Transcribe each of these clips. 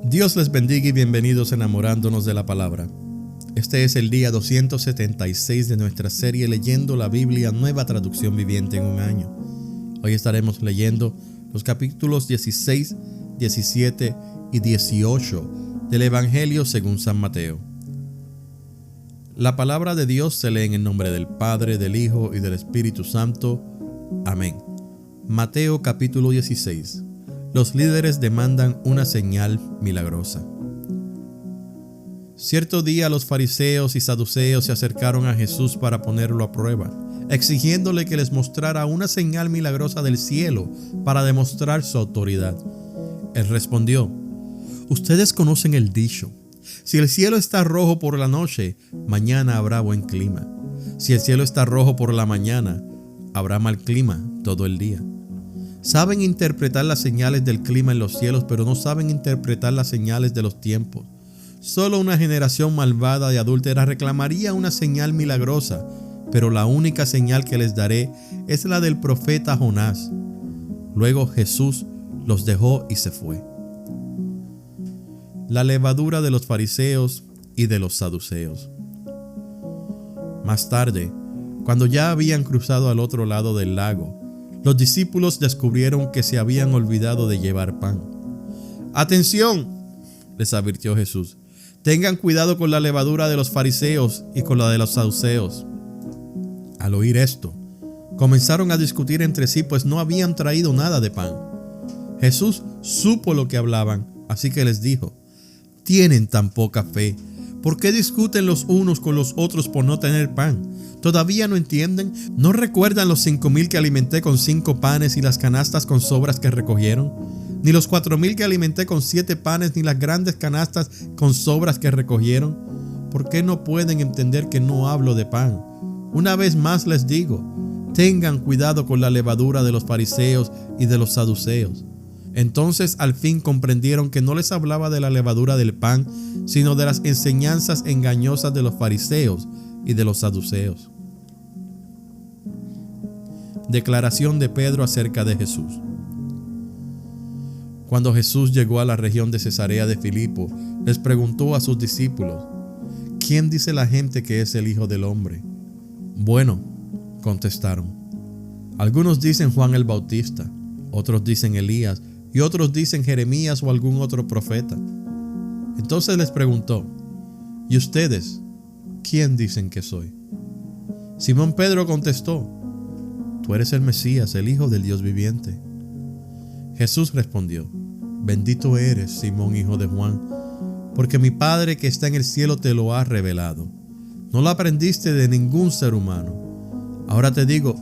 Dios les bendiga y bienvenidos enamorándonos de la palabra. Este es el día 276 de nuestra serie Leyendo la Biblia, Nueva Traducción Viviente en un año. Hoy estaremos leyendo los capítulos 16, 17 y 18 del Evangelio según San Mateo. La palabra de Dios se lee en el nombre del Padre, del Hijo y del Espíritu Santo. Amén. Mateo capítulo 16. Los líderes demandan una señal milagrosa. Cierto día los fariseos y saduceos se acercaron a Jesús para ponerlo a prueba, exigiéndole que les mostrara una señal milagrosa del cielo para demostrar su autoridad. Él respondió: ustedes conocen el dicho, si el cielo está rojo por la noche, mañana habrá buen clima. Si el cielo está rojo por la mañana, habrá mal clima todo el día. Saben interpretar las señales del clima en los cielos, pero no saben interpretar las señales de los tiempos. Solo una generación malvada y adúltera reclamaría una señal milagrosa, pero la única señal que les daré es la del profeta Jonás. Luego Jesús los dejó y se fue. La levadura de los fariseos y de los saduceos. Más tarde, cuando ya habían cruzado al otro lado del lago, los discípulos descubrieron que se habían olvidado de llevar pan. ¡Atención!, les advirtió Jesús. Tengan cuidado con la levadura de los fariseos y con la de los saduceos. Al oír esto, comenzaron a discutir entre sí, pues no habían traído nada de pan. Jesús supo lo que hablaban, así que les dijo: ¿tienen tan poca fe? ¿Por qué discuten los unos con los otros por no tener pan? ¿Todavía no entienden? ¿No recuerdan los 5,000 que alimenté con 5 panes y las canastas con sobras que recogieron? Ni los 4,000 que alimenté con 7 panes, ni las grandes canastas con sobras que recogieron. ¿Por qué no pueden entender que no hablo de pan? Una vez más les digo, tengan cuidado con la levadura de los fariseos y de los saduceos. Entonces al fin comprendieron que no les hablaba de la levadura del pan, sino de las enseñanzas engañosas de los fariseos y de los saduceos. Declaración de Pedro acerca de Jesús. Cuando Jesús llegó a la región de Cesarea de Filipo, les preguntó a sus discípulos: ¿quién dice la gente que es el Hijo del Hombre? Bueno, contestaron, algunos dicen Juan el Bautista, otros dicen Elías, y otros dicen Jeremías o algún otro profeta. Entonces les preguntó: ¿y ustedes quién dicen que soy? Simón Pedro contestó: tú eres el Mesías, el Hijo del Dios viviente. Jesús respondió: bendito eres, Simón, hijo de Juan, porque mi Padre que está en el cielo te lo ha revelado. No lo aprendiste de ningún ser humano. Ahora te digo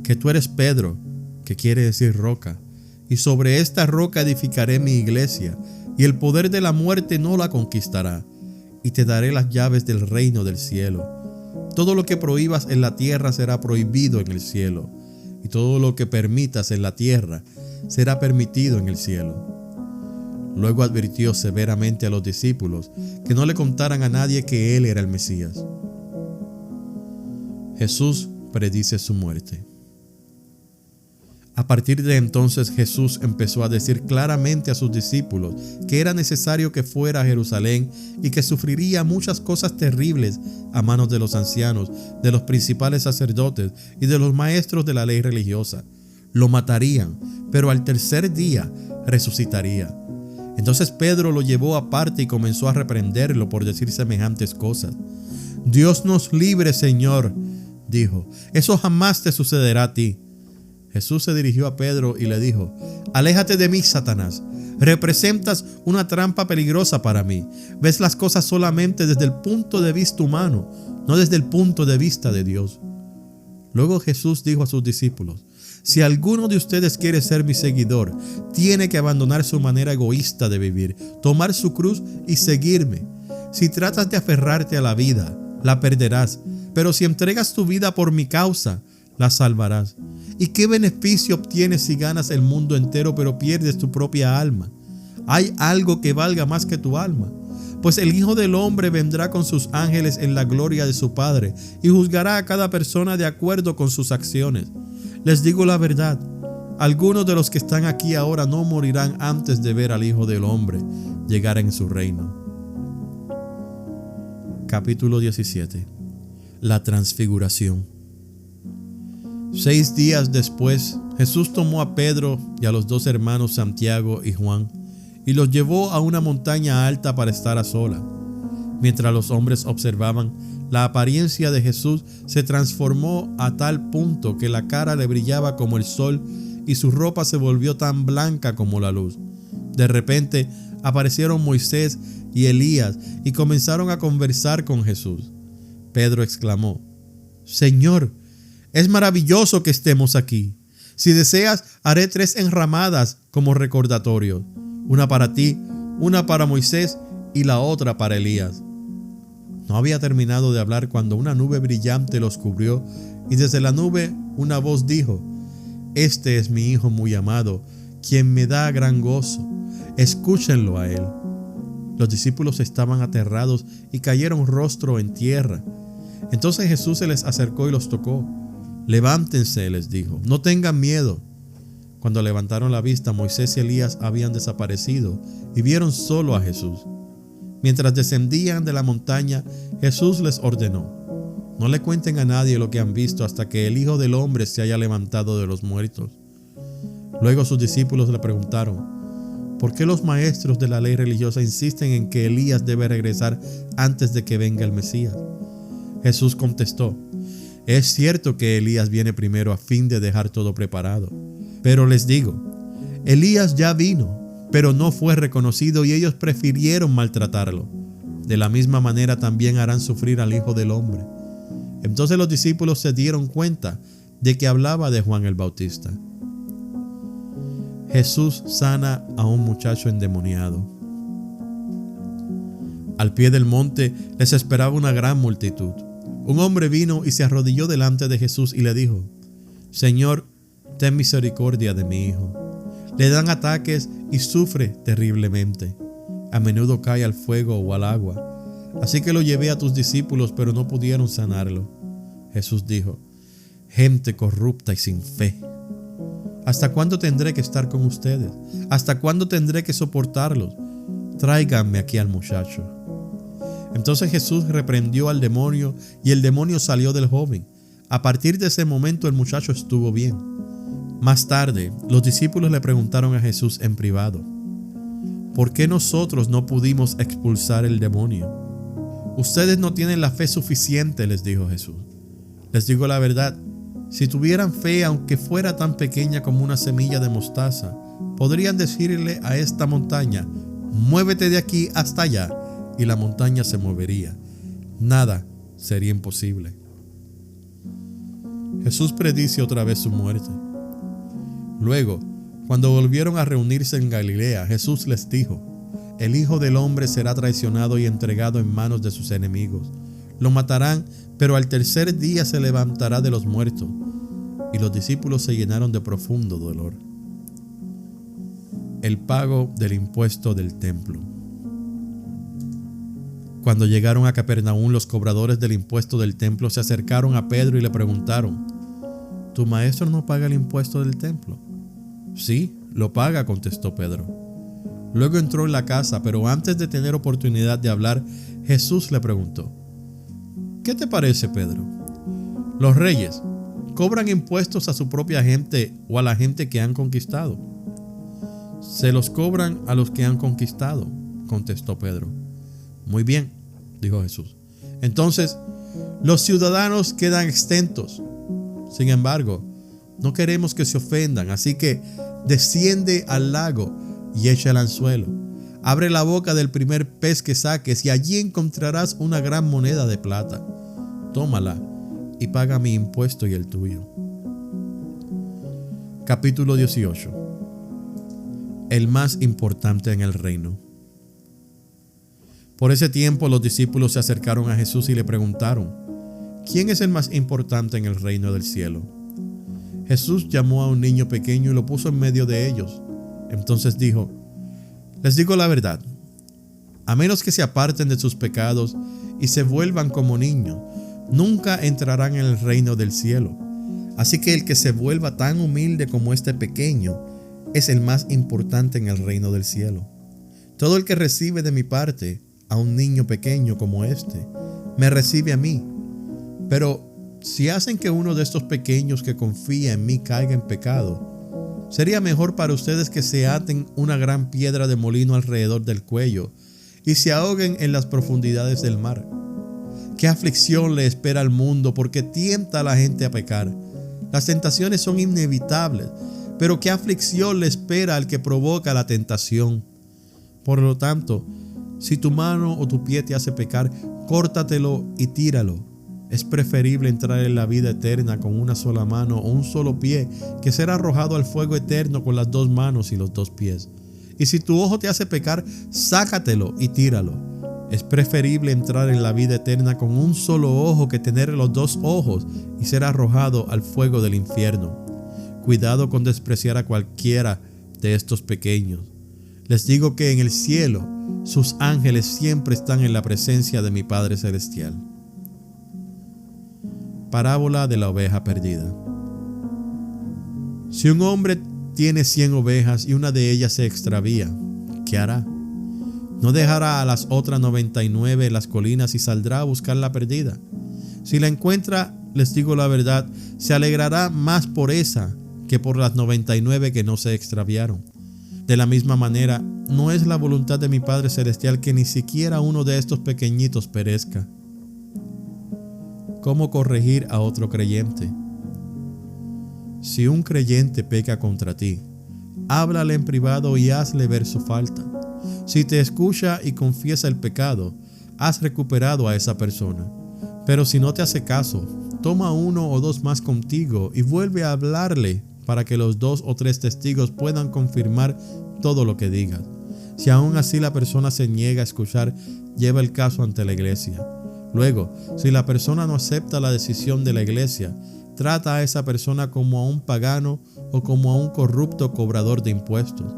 que tú eres Pedro, que quiere decir roca, y sobre esta roca edificaré mi iglesia, y el poder de la muerte no la conquistará, y te daré las llaves del reino del cielo. Todo lo que prohíbas en la tierra será prohibido en el cielo, y todo lo que permitas en la tierra será permitido en el cielo. Luego advirtió severamente a los discípulos que no le contaran a nadie que él era el Mesías. Jesús predice su muerte. A partir de entonces Jesús empezó a decir claramente a sus discípulos que era necesario que fuera a Jerusalén y que sufriría muchas cosas terribles a manos de los ancianos, de los principales sacerdotes y de los maestros de la ley religiosa. Lo matarían, pero al tercer día resucitaría. Entonces Pedro lo llevó aparte y comenzó a reprenderlo por decir semejantes cosas. Dios nos libre, Señor, dijo, eso jamás te sucederá a ti. Jesús se dirigió a Pedro y le dijo: aléjate de mí, Satanás. Representas una trampa peligrosa para mí. Ves las cosas solamente desde el punto de vista humano, no desde el punto de vista de Dios. Luego Jesús dijo a sus discípulos: si alguno de ustedes quiere ser mi seguidor, tiene que abandonar su manera egoísta de vivir, tomar su cruz y seguirme. Si tratas de aferrarte a la vida, la perderás, pero si entregas tu vida por mi causa, la salvarás. ¿Y qué beneficio obtienes si ganas el mundo entero pero pierdes tu propia alma? ¿Hay algo que valga más que tu alma? Pues el Hijo del Hombre vendrá con sus ángeles en la gloria de su Padre y juzgará a cada persona de acuerdo con sus acciones. Les digo la verdad, algunos de los que están aquí ahora no morirán antes de ver al Hijo del Hombre llegar en su reino. Capítulo 17. La transfiguración. 6 días después, Jesús tomó a Pedro y a los 2 hermanos Santiago y Juan y los llevó a una montaña alta para estar a solas. Mientras los hombres observaban, la apariencia de Jesús se transformó a tal punto que la cara le brillaba como el sol y su ropa se volvió tan blanca como la luz. De repente aparecieron Moisés y Elías y comenzaron a conversar con Jesús. Pedro exclamó: «Señor, es maravilloso que estemos aquí. Si deseas, haré 3 enramadas como recordatorio, una para ti, una para Moisés y la otra para Elías». No había terminado de hablar cuando una nube brillante los cubrió y desde la nube una voz dijo: «Este es mi Hijo muy amado, quien me da gran gozo. Escúchenlo a él». Los discípulos estaban aterrados y cayeron rostro en tierra. Entonces Jesús se les acercó y los tocó. «Levántense», les dijo, «no tengan miedo». Cuando levantaron la vista, Moisés y Elías habían desaparecido y vieron solo a Jesús. Mientras descendían de la montaña, Jesús les ordenó: «No le cuenten a nadie lo que han visto hasta que el Hijo del Hombre se haya levantado de los muertos». Luego sus discípulos le preguntaron: «¿Por qué los maestros de la ley religiosa insisten en que Elías debe regresar antes de que venga el Mesías?». Jesús contestó: «Es cierto que Elías viene primero a fin de dejar todo preparado. Pero les digo, Elías ya vino, pero no fue reconocido y ellos prefirieron maltratarlo. De la misma manera también harán sufrir al Hijo del Hombre». Entonces los discípulos se dieron cuenta de que hablaba de Juan el Bautista. Jesús sana a un muchacho endemoniado. Al pie del monte les esperaba una gran multitud. Un hombre vino y se arrodilló delante de Jesús y le dijo: «Señor, ten misericordia de mi hijo. Le dan ataques y sufre terriblemente. A menudo cae al fuego o al agua. Así que lo llevé a tus discípulos, pero no pudieron sanarlo». Jesús dijo: «Gente corrupta y sin fe. ¿Hasta cuándo tendré que estar con ustedes? ¿Hasta cuándo tendré que soportarlos? Tráiganme aquí al muchacho». Entonces Jesús reprendió al demonio y el demonio salió del joven. A partir de ese momento el muchacho estuvo bien. Más tarde, los discípulos le preguntaron a Jesús en privado: «¿Por qué nosotros no pudimos expulsar el demonio?». «Ustedes no tienen la fe suficiente», les dijo Jesús. «Les digo la verdad, si tuvieran fe, aunque fuera tan pequeña como una semilla de mostaza, podrían decirle a esta montaña: muévete de aquí hasta allá, y la montaña se movería. Nada sería imposible». Jesús predice otra vez su muerte. Luego, cuando volvieron a reunirse en Galilea, Jesús les dijo: «El Hijo del Hombre será traicionado y entregado en manos de sus enemigos. Lo matarán, pero al tercer día se levantará de los muertos». Y los discípulos se llenaron de profundo dolor. El pago del impuesto del templo. Cuando llegaron a Capernaum, los cobradores del impuesto del templo se acercaron a Pedro y le preguntaron: «¿Tu maestro no paga el impuesto del templo?». «Sí, lo paga», contestó Pedro. Luego entró en la casa, pero antes de tener oportunidad de hablar, Jesús le preguntó: «¿Qué te parece, Pedro? ¿Los reyes cobran impuestos a su propia gente o a la gente que han conquistado?». «Se los cobran a los que han conquistado», contestó Pedro. «Muy bien», dijo Jesús. «Entonces, los ciudadanos quedan exentos. Sin embargo, no queremos que se ofendan, así que desciende al lago y echa el anzuelo. Abre la boca del primer pez que saques y allí encontrarás una gran moneda de plata. Tómala y paga mi impuesto y el tuyo». Capítulo 18. El más importante en el reino. Por ese tiempo los discípulos se acercaron a Jesús y le preguntaron: «¿Quién es el más importante en el reino del cielo?». Jesús llamó a un niño pequeño y lo puso en medio de ellos. Entonces dijo: «Les digo la verdad, a menos que se aparten de sus pecados y se vuelvan como niños, nunca entrarán en el reino del cielo. Así que el que se vuelva tan humilde como este pequeño es el más importante en el reino del cielo. Todo el que recibe de mi parte a un niño pequeño como este, me recibe a mí. Pero si hacen que uno de estos pequeños que confía en mí caiga en pecado, sería mejor para ustedes que se aten una gran piedra de molino alrededor del cuello y se ahoguen en las profundidades del mar. ¿Qué aflicción le espera al mundo porque tienta a la gente a pecar? Las tentaciones son inevitables, pero ¿qué aflicción le espera al que provoca la tentación? Por lo tanto, si tu mano o tu pie te hace pecar, córtatelo y tíralo. Es preferible entrar en la vida eterna con una sola mano o un solo pie que ser arrojado al fuego eterno con las dos manos y los dos pies. Y si tu ojo te hace pecar, sácatelo y tíralo. Es preferible entrar en la vida eterna con un solo ojo que tener los dos ojos y ser arrojado al fuego del infierno. Cuidado con despreciar a cualquiera de estos pequeños. Les digo que en el cielo sus ángeles siempre están en la presencia de mi Padre Celestial. Parábola de la oveja perdida. Si un hombre tiene 100 ovejas y una de ellas se extravía, ¿qué hará? ¿No dejará a las otras 99 en las colinas y saldrá a buscar la perdida? Si la encuentra, les digo la verdad, se alegrará más por esa que por las 99 que no se extraviaron. De la misma manera, no es la voluntad de mi Padre Celestial que ni siquiera uno de estos pequeñitos perezca. ¿Cómo corregir a otro creyente? Si un creyente peca contra ti, háblale en privado y hazle ver su falta. Si te escucha y confiesa el pecado, has recuperado a esa persona. Pero si no te hace caso, toma 1 o 2 más contigo y vuelve a hablarle para que los 2 o 3 testigos puedan confirmar todo lo que digas. Si aún así la persona se niega a escuchar, lleva el caso ante la iglesia. Luego, si la persona no acepta la decisión de la iglesia, trata a esa persona como a un pagano o como a un corrupto cobrador de impuestos.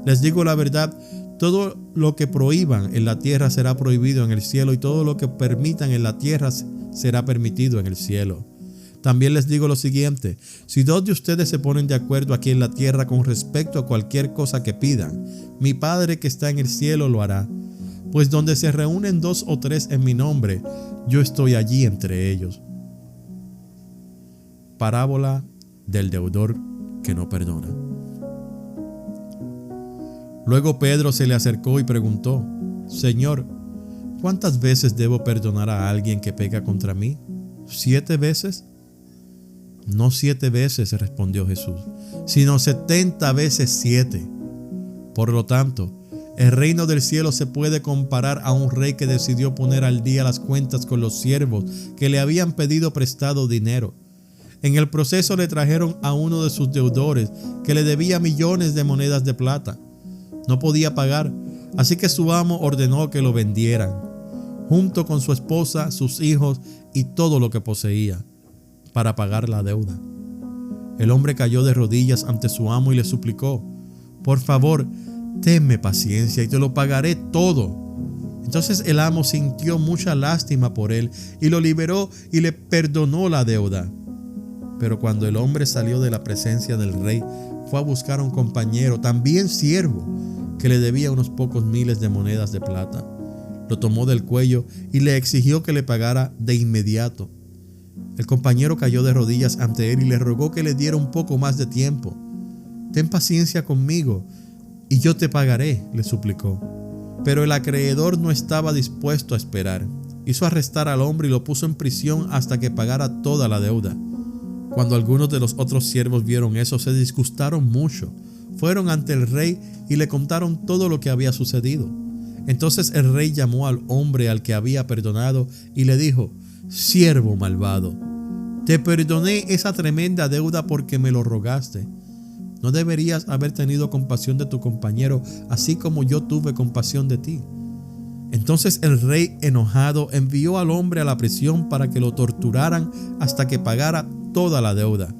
Les digo la verdad, todo lo que prohíban en la tierra será prohibido en el cielo y todo lo que permitan en la tierra será permitido en el cielo. También les digo lo siguiente, si 2 de ustedes se ponen de acuerdo aquí en la tierra con respecto a cualquier cosa que pidan, mi Padre que está en el cielo lo hará. Pues donde se reúnen 2 o 3 en mi nombre, yo estoy allí entre ellos. Parábola del deudor que no perdona. Luego Pedro se le acercó y preguntó, Señor, ¿cuántas veces debo perdonar a alguien que peca contra mí? ¿7 veces? No 7 veces, respondió Jesús, sino 70 veces 7. Por lo tanto, el reino del cielo se puede comparar a un rey que decidió poner al día las cuentas con los siervos que le habían pedido prestado dinero. En el proceso le trajeron a uno de sus deudores que le debía millones de monedas de plata. No podía pagar, así que su amo ordenó que lo vendieran, junto con su esposa, sus hijos y todo lo que poseía, para pagar la deuda. El hombre cayó de rodillas ante su amo y le suplicó, por favor, tenme paciencia y te lo pagaré todo. Entonces el amo sintió mucha lástima por él y lo liberó y le perdonó la deuda. Pero cuando el hombre salió de la presencia del rey, fue a buscar a un compañero, también siervo, que le debía unos pocos miles de monedas de plata. Lo tomó del cuello y le exigió que le pagara de inmediato. El compañero cayó de rodillas ante él y le rogó que le diera un poco más de tiempo. Ten paciencia conmigo y yo te pagaré, le suplicó. Pero el acreedor no estaba dispuesto a esperar. Hizo arrestar al hombre y lo puso en prisión hasta que pagara toda la deuda. Cuando algunos de los otros siervos vieron eso, se disgustaron mucho. Fueron ante el rey y le contaron todo lo que había sucedido. Entonces el rey llamó al hombre al que había perdonado y le dijo, siervo malvado, te perdoné esa tremenda deuda porque me lo rogaste. ¿No deberías haber tenido compasión de tu compañero, así como yo tuve compasión de ti? Entonces el rey, enojado, envió al hombre a la prisión para que lo torturaran hasta que pagara toda la deuda.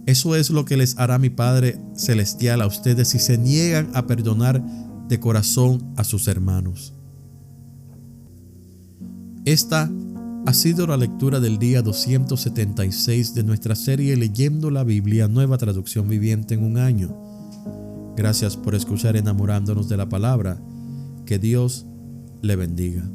Eso es lo que les hará mi Padre Celestial a ustedes si se niegan a perdonar de corazón a sus hermanos. Esta Ha sido la lectura del día 276 de nuestra serie Leyendo la Biblia, Nueva Traducción Viviente en un año. Gracias por escuchar Enamorándonos de la Palabra. Que Dios le bendiga.